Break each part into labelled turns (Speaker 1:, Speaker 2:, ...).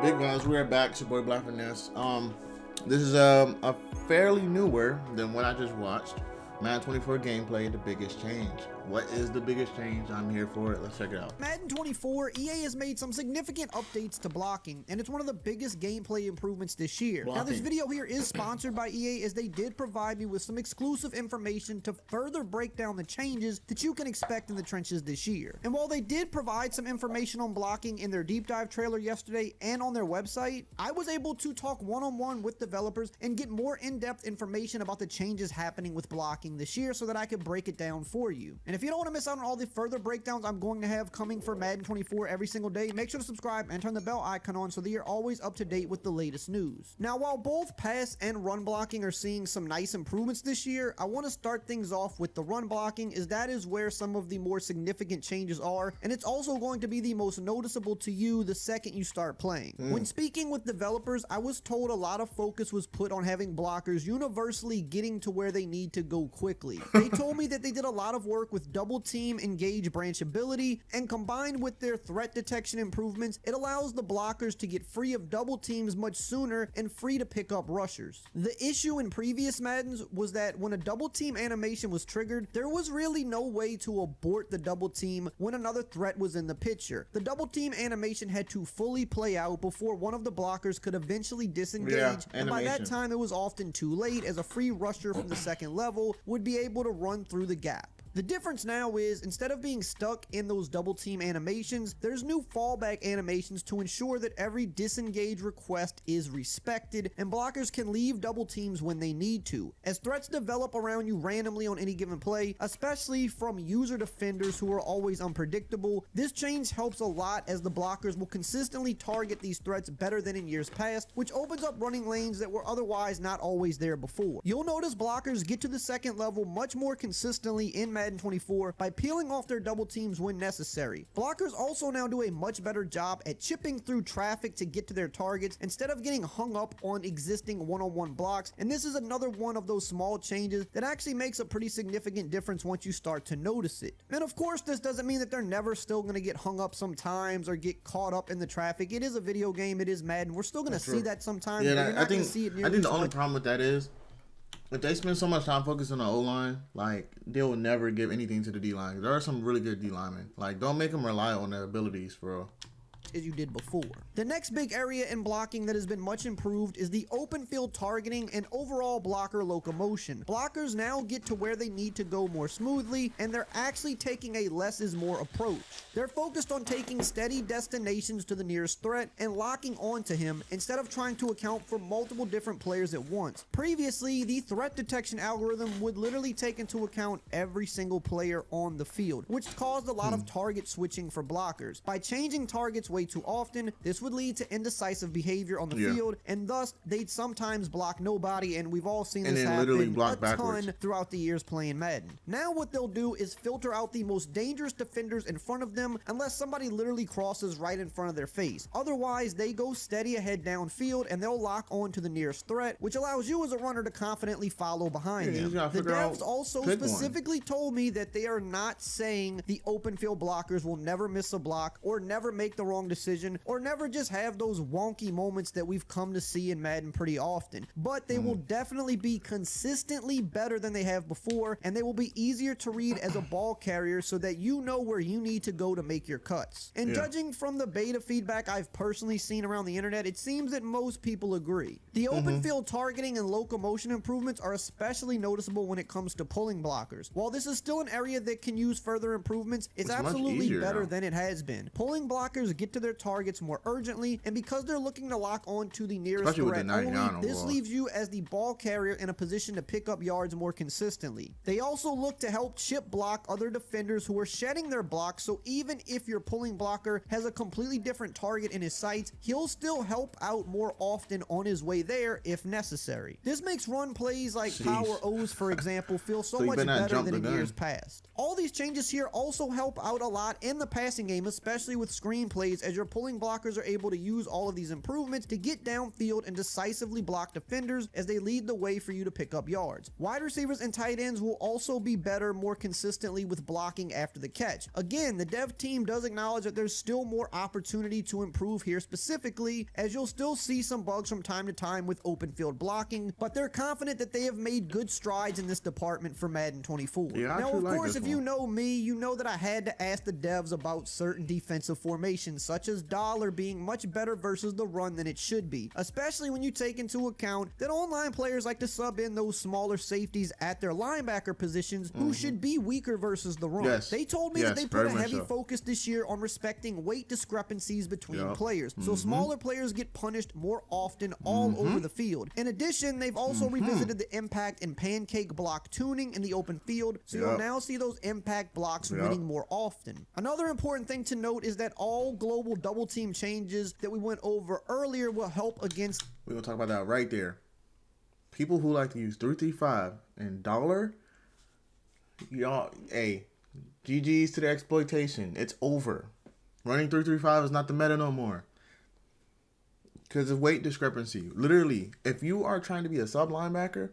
Speaker 1: Big guns, we're back. It's your boy BLKFinesse. This is a fairly newer than what I just watched. Madden 24 gameplay, the biggest change. What is the biggest change? I'm here for it. Let's check it out.
Speaker 2: Madden 24, EA has made some significant updates to blocking, and it's one of the biggest gameplay improvements this year. Now, this video here is sponsored by EA, as they did provide me with some exclusive information to further break down the changes that you can expect in the trenches this year. And while they did provide some information on blocking in their deep dive trailer yesterday and on their website, I was able to talk one-on-one with developers and get more in-depth information about the changes happening with blocking this year so that I could break it down for you. And if you don't want to miss out on all the further breakdowns I'm going to have coming for Madden 24 every single day, make sure to subscribe and turn the bell icon on so that you're always up to date with the latest news. Now, while both pass and run blocking are seeing some nice improvements this year, I want to start things off with the run blocking, as that is where some of the more significant changes are, and it's also going to be the most noticeable to you the second you start playing. When speaking with developers, I was told a lot of focus was put on having blockers universally getting to where they need to go quickly. They told me that they did a lot of work with double team engage branchability, and combined with their threat detection improvements, it allows the blockers to get free of double teams much sooner and free to pick up rushers. The issue in previous Maddens was that when a double team animation was triggered, there was really no way to abort the double team when another threat was in the picture. The double team animation had to fully play out before one of the blockers could eventually disengage, and by that time it was often too late, as a free rusher from the second level would be able to run through the gap. The difference now is, instead of being stuck in those double team animations, there's new fallback animations to ensure that every disengage request is respected, and blockers can leave double teams when they need to. As threats develop around you randomly on any given play, especially from user defenders who are always unpredictable, this change helps a lot, as the blockers will consistently target these threats better than in years past, which opens up running lanes that were otherwise not always there before. You'll notice blockers get to the second level much more consistently in Madden 24 by peeling off their double teams when necessary. Blockers also now do a much better job at chipping through traffic to get to their targets instead of getting hung up on existing one-on-one blocks, and this is another one of those small changes that actually makes a pretty significant difference once you start to notice it. And of course, this doesn't mean that they're never still going to get hung up sometimes or get caught up in the traffic. It is a video game, it is Madden. We're still going to see that sometimes.
Speaker 1: Yeah, I think the only problem with that is, if they spend so much time focusing on the O-line, like, they'll never give anything to the D-line. There are some really good D-linemen. Like, don't make them rely on their abilities, bro.
Speaker 2: As you did before. The next big area in blocking that has been much improved is the open field targeting and overall blocker locomotion. Blockers now get to where they need to go more smoothly, and they're actually taking a less is more approach. They're focused on taking steady destinations to the nearest threat and locking onto him instead of trying to account for multiple different players at once. Previously, the threat detection algorithm would literally take into account every single player on the field, which caused a lot of target switching for blockers. By changing targets way too often, this would lead to indecisive behavior on the field, and thus they'd sometimes block nobody, and we've all seen this happen a ton throughout the years playing Madden. Now what they'll do is filter out the most dangerous defenders in front of them unless somebody literally crosses right in front of their face. Otherwise, they go steady ahead downfield and they'll lock on to the nearest threat, which allows you as a runner to confidently follow behind them. The devs also specifically told me that they are not saying the open field blockers will never miss a block or never make the wrong decision or never just have those wonky moments that we've come to see in Madden pretty often, but they will definitely be consistently better than they have before, and they will be easier to read as a ball carrier so that you know where you need to go to make your cuts. And judging from the beta feedback I've personally seen around the internet, it seems that most people agree. The open field targeting and locomotion improvements are especially noticeable when it comes to pulling blockers. While this is still an area that can use further improvements, it's absolutely better than it has been. Pulling blockers get to their targets more urgently, and because they're looking to lock on to the nearest threat only, this leaves you as the ball carrier in a position to pick up yards more consistently. They also look to help chip block other defenders who are shedding their blocks, so even if your pulling blocker has a completely different target in his sights, he'll still help out more often on his way there if necessary. This makes run plays like power O's, for example, feel so much better than in years past. All these changes here also help out a lot in the passing game, especially with screenplays areas, as your pulling blockers are able to use all of these improvements to get downfield and decisively block defenders as they lead the way for you to pick up yards. Wide receivers and tight ends will also be better more consistently with blocking after the catch. Again, the dev team does acknowledge that there's still more opportunity to improve here specifically, as you'll still see some bugs from time to time with open field blocking, but they're confident that they have made good strides in this department for Madden 24.
Speaker 1: Yeah,
Speaker 2: now, of course, if you know me, you know that I had to ask the devs about certain defensive formations, such as dollar being much better versus the run than it should be, especially when you take into account that online players like to sub in those smaller safeties at their linebacker positions who should be weaker versus the run.
Speaker 1: Yes.
Speaker 2: They told me that they put a heavy
Speaker 1: so.
Speaker 2: focus this year on respecting weight discrepancies between players, so smaller players get punished more often all over the field. In addition, they've also revisited the impact and pancake block tuning in the open field, so you'll now see those impact blocks winning more often. Another important thing to note is that all global double team changes that we went over earlier will help against...
Speaker 1: We're going to talk about that right there. People who like to use 335 and dollar, y'all, hey, GG's to the exploitation. It's over. Running 335 is not the meta no more. Because of weight discrepancy. Literally, if you are trying to be a sub linebacker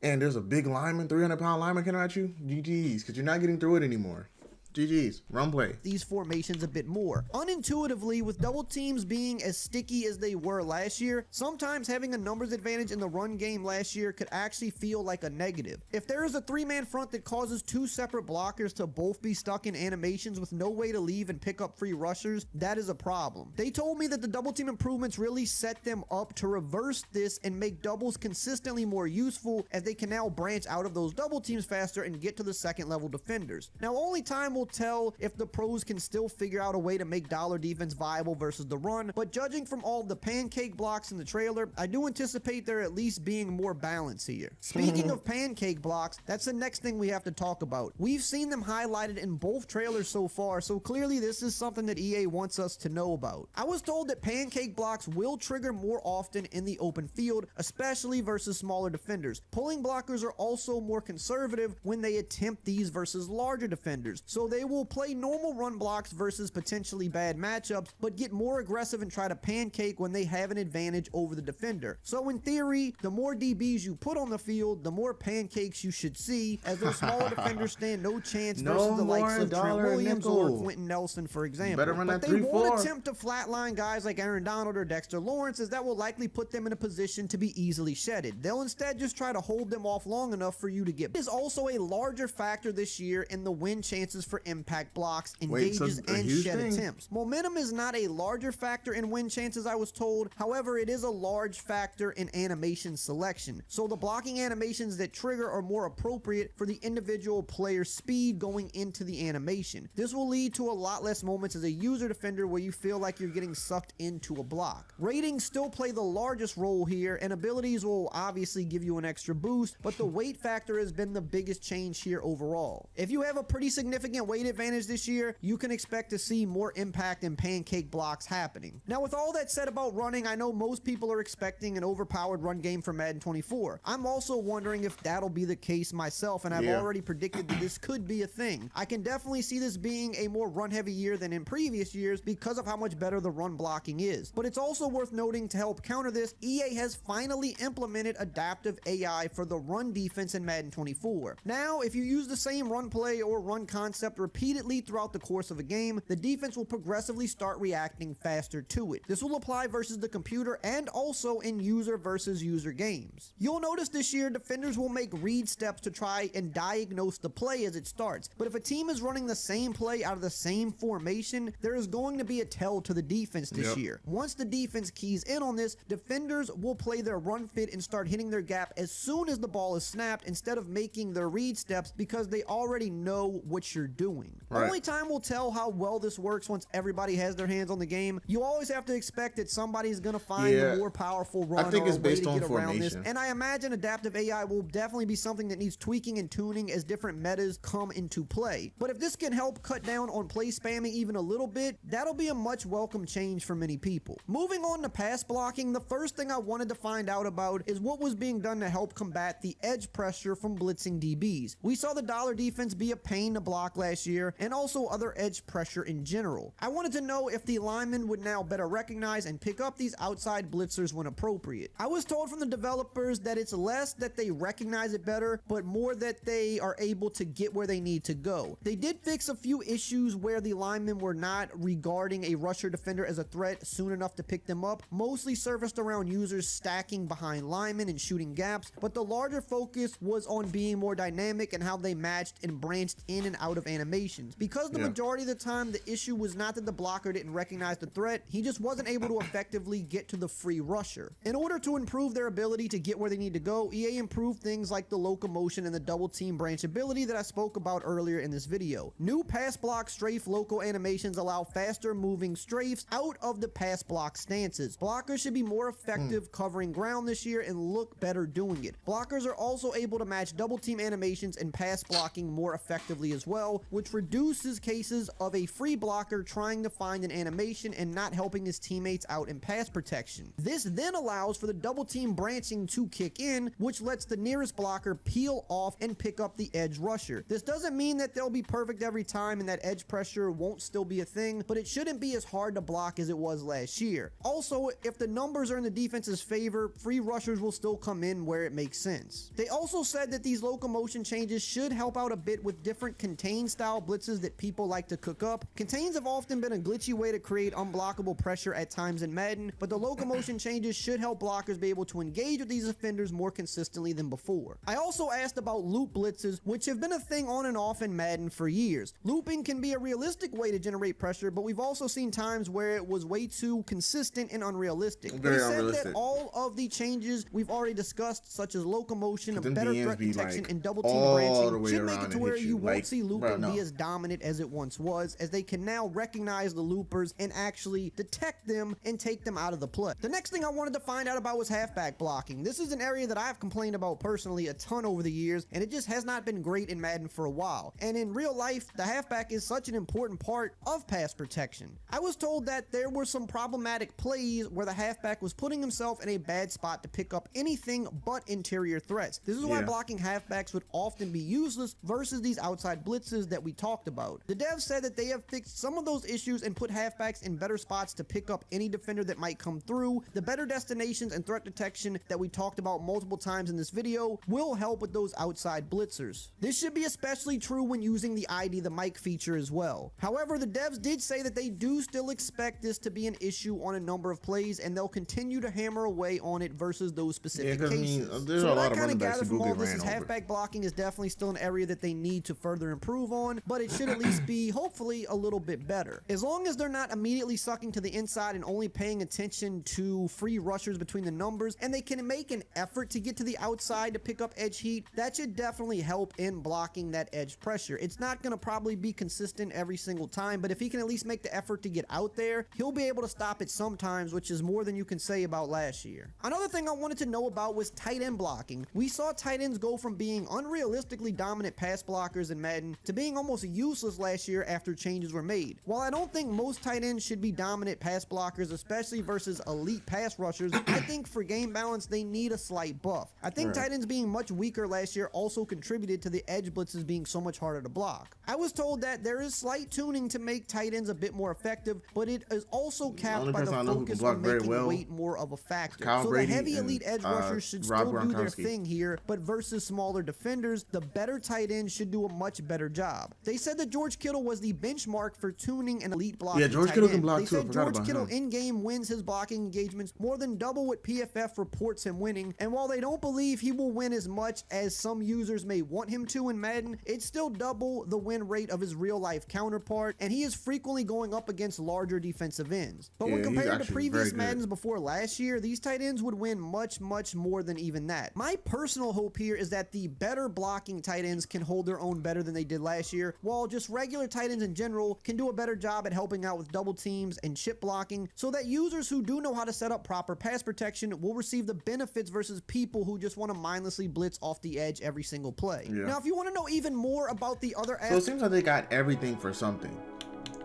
Speaker 1: and there's a big lineman, 300-pound lineman coming at you, GG's, because you're not getting through it anymore. GG's, run play.
Speaker 2: These formations a bit more. Unintuitively, with double teams being as sticky as they were last year, sometimes having a numbers advantage in the run game last year could actually feel like a negative. If there is a three-man front that causes two separate blockers to both be stuck in animations with no way to leave and pick up free rushers, that is a problem. They told me that the double team improvements really set them up to reverse this and make doubles consistently more useful, as they can now branch out of those double teams faster and get to the second level defenders. Now, only time will tell if the pros can still figure out a way to make dollar defense viable versus the run, but judging from all the pancake blocks in the trailer, I do anticipate there at least being more balance here. Speaking of pancake blocks, that's the next thing we have to talk about. We've seen them highlighted in both trailers so far, so clearly this is something that EA wants us to know about. I was told that pancake blocks will trigger more often in the open field, especially versus smaller defenders. Pulling blockers are also more conservative when they attempt these versus larger defenders, so they will play normal run blocks versus potentially bad matchups, but get more aggressive and try to pancake when they have an advantage over the defender. So in theory, the more DBs you put on the field, the more pancakes you should see, as those smaller defenders stand no chance versus the likes of Trent Williams or Quentin Nelson, for example. But they won't attempt to flatline guys like Aaron Donald or Dexter Lawrence, as that will likely put them in a position to be easily shedded. They'll instead just try to hold them off long enough for you to get. It is also a larger factor this year in the win chances for impact blocks, engages, and shed attempts. Momentum is not a larger factor in win chances, I was told. However, it is a large factor in animation selection. So the blocking animations that trigger are more appropriate for the individual player's speed going into the animation. This will lead to a lot less moments as a user defender where you feel like you're getting sucked into a block. Ratings still play the largest role here, and abilities will obviously give you an extra boost, but the weight factor has been the biggest change here overall. If you have a pretty significant weight advantage this year, you can expect to see more impact and pancake blocks happening. Now, with all that said about running, I know most people are expecting an overpowered run game for Madden 24. I'm also wondering if that'll be the case myself, and I've already predicted that this could be a thing. I can definitely see this being a more run-heavy year than in previous years because of how much better the run blocking is. But it's also worth noting, to help counter this, EA has finally implemented adaptive AI for the run defense in Madden 24. Now, if you use the same run play or run concept repeatedly throughout the course of a game, the defense will progressively start reacting faster to it. This will apply versus the computer and also in user versus user games. You'll notice this year defenders will make read steps to try and diagnose the play as it starts, but if a team is running the same play out of the same formation, there is going to be a tell to the defense this year. Once the defense keys in on this, defenders will play their run fit and start hitting their gap as soon as the ball is snapped, instead of making their read steps, because they already know what you're doing. Only time will tell how well this works once everybody has their hands on the game. You always have to expect that somebody's going to find a more powerful run or a way to get around this, and I imagine adaptive AI will definitely be something that needs tweaking and tuning as different metas come into play. But if this can help cut down on play spamming even a little bit, that'll be a much welcome change for many people. Moving on to pass blocking, the first thing I wanted to find out about is what was being done to help combat the edge pressure from blitzing DBs. We saw the dollar defense be a pain to block last last year, and also other edge pressure in general. I wanted to know if the linemen would now better recognize and pick up these outside blitzers when appropriate. I was told from the developers that it's less that they recognize it better, but more that they are able to get where they need to go. They did fix a few issues where the linemen were not regarding a rusher defender as a threat soon enough to pick them up, mostly surfaced around users stacking behind linemen and shooting gaps, but the larger focus was on being more dynamic and how they matched and branched in and out of animations. Because the majority of the time the issue was not that the blocker didn't recognize the threat, he just wasn't able to effectively get to the free rusher. In order to improve their ability to get where they need to go, EA improved things like the locomotion and the double team branch ability that I spoke about earlier in this video. New pass block strafe local animations allow faster moving strafes out of the pass block stances. Blockers should be more effective covering ground this year and look better doing it. Blockers are also able to match double team animations and pass blocking more effectively as well, which reduces cases of a free blocker trying to find an animation and not helping his teammates out in pass protection. This then allows for the double team branching to kick in, which lets the nearest blocker peel off and pick up the edge rusher. This doesn't mean that they'll be perfect every time and that edge pressure won't still be a thing, but it shouldn't be as hard to block as it was last year. Also, if the numbers are in the defense's favor, free rushers will still come in where it makes sense. They also said that these locomotion changes should help out a bit with different contain style blitzes that people like to cook up. Contains have often been a glitchy way to create unblockable pressure at times in Madden, but the locomotion changes should help blockers be able to engage with these offenders more consistently than before. I also asked about loop blitzes, which have been a thing on and off in Madden for years. Looping can be a realistic way to generate pressure, but we've also seen times where it was way too consistent and unrealistic. They said that all of the changes we've already discussed, such as locomotion, better threat detection, and double team branching, should make it to where you won't see looping be as dominant as it once was, as they can now recognize the loopers and actually detect them and take them out of the play. The next thing I wanted to find out about was halfback blocking. This is an area that I've complained about personally a ton over the years, and it just has not been great in Madden for a while. And in real life, the halfback is such an important part of pass protection. I was told that there were some problematic plays where the halfback was putting himself in a bad spot to pick up anything but interior threats. This is why blocking halfbacks would often be useless versus these outside blitzes that we talked about. The devs said that they have fixed some of those issues and put halfbacks in better spots to pick up any defender that might come through. The better destinations and threat detection that we talked about multiple times in this video will help with those outside blitzers. This should be especially true when using the ID the mic feature as well. However, the devs did say that they do still expect this to be an issue on a number of plays, and they'll continue to hammer away on it versus those specific cases. So what I kind of gather from all this is halfback blocking is definitely still an area that they need to further improve on, but it should at least be hopefully a little bit better. As long as they're not immediately sucking to the inside and only paying attention to free rushers between the numbers, and they can make an effort to get to the outside to pick up edge heat, that should definitely help in blocking that edge pressure. It's not going to probably be consistent every single time, but if he can at least make the effort to get out there, he'll be able to stop it sometimes, which is more than you can say about last year. Another thing I wanted to know about was tight end blocking. We saw tight ends go from being unrealistically dominant pass blockers in Madden to being almost useless last year after changes were made. While I don't think most tight ends should be dominant pass blockers, especially versus elite pass rushers, I think for game balance they need a slight buff. I think tight ends being much weaker last year also contributed to the edge blitzes being so much harder to block. I was told that there is slight tuning to make tight ends a bit more effective, but it is also capped by the focus on making weight more of a factor. So the heavy elite edge rushers should still do their thing here, but versus smaller defenders, the better tight end should do a much better job. They said that George Kittle was the benchmark for tuning an elite blocking tight end.
Speaker 1: George Kittle can block too.
Speaker 2: They said George Kittle in-game wins his blocking engagements more than double what PFF reports him winning, and while they don't believe he will win as much as some users may want him to in Madden, it's still double the win rate of his real-life counterpart, and he is frequently going up against larger defensive ends. But when compared to previous Maddens before last year, these tight ends would win much more than even that. My personal hope here is that the better blocking tight ends can hold their own better than they did last year, while just regular tight ends in general can do a better job at helping out with double teams and chip blocking, so that users who do know how to set up proper pass protection will receive the benefits versus people who just want to mindlessly blitz off the edge every single play. Now, if you want to know even more about the other
Speaker 1: aspects, so it seems like they got everything for something.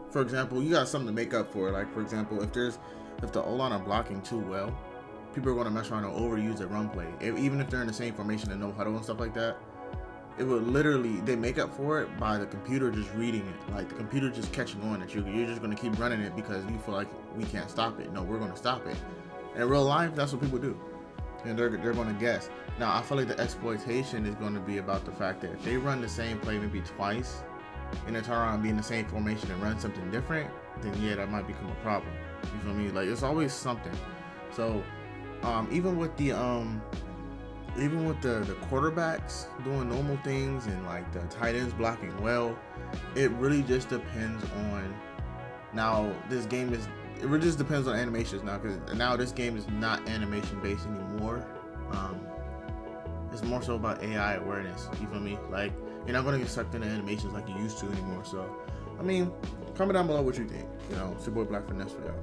Speaker 1: For example, you got something to make up for it. Like, for example, if the O-line are blocking too well, people are going to mess around and overuse the run play. Even if they're in the same formation and no huddle and stuff like that, it would literally, they make up for it by the computer just reading it, like the computer just catching on that you're just gonna keep running it because you feel like we can't stop it. No, we're gonna stop it. In real life, that's what people do, and they're gonna guess. Now, I feel like the exploitation is gonna be about the fact that if they run the same play maybe twice, and they turn around and be in the same formation and run something different, then yeah, that might become a problem. You feel me? Like, it's always something. So, even with the quarterbacks doing normal things and like the tight ends blocking well, it really just depends on, now this game is, it really just depends on animations now, because now this game is not animation based anymore. It's more so about AI awareness. You feel me? Like, you're not gonna get sucked into animations like you used to anymore. So, I mean, comment down below what you think. You know, it's your boy BLKFinesse for y'all.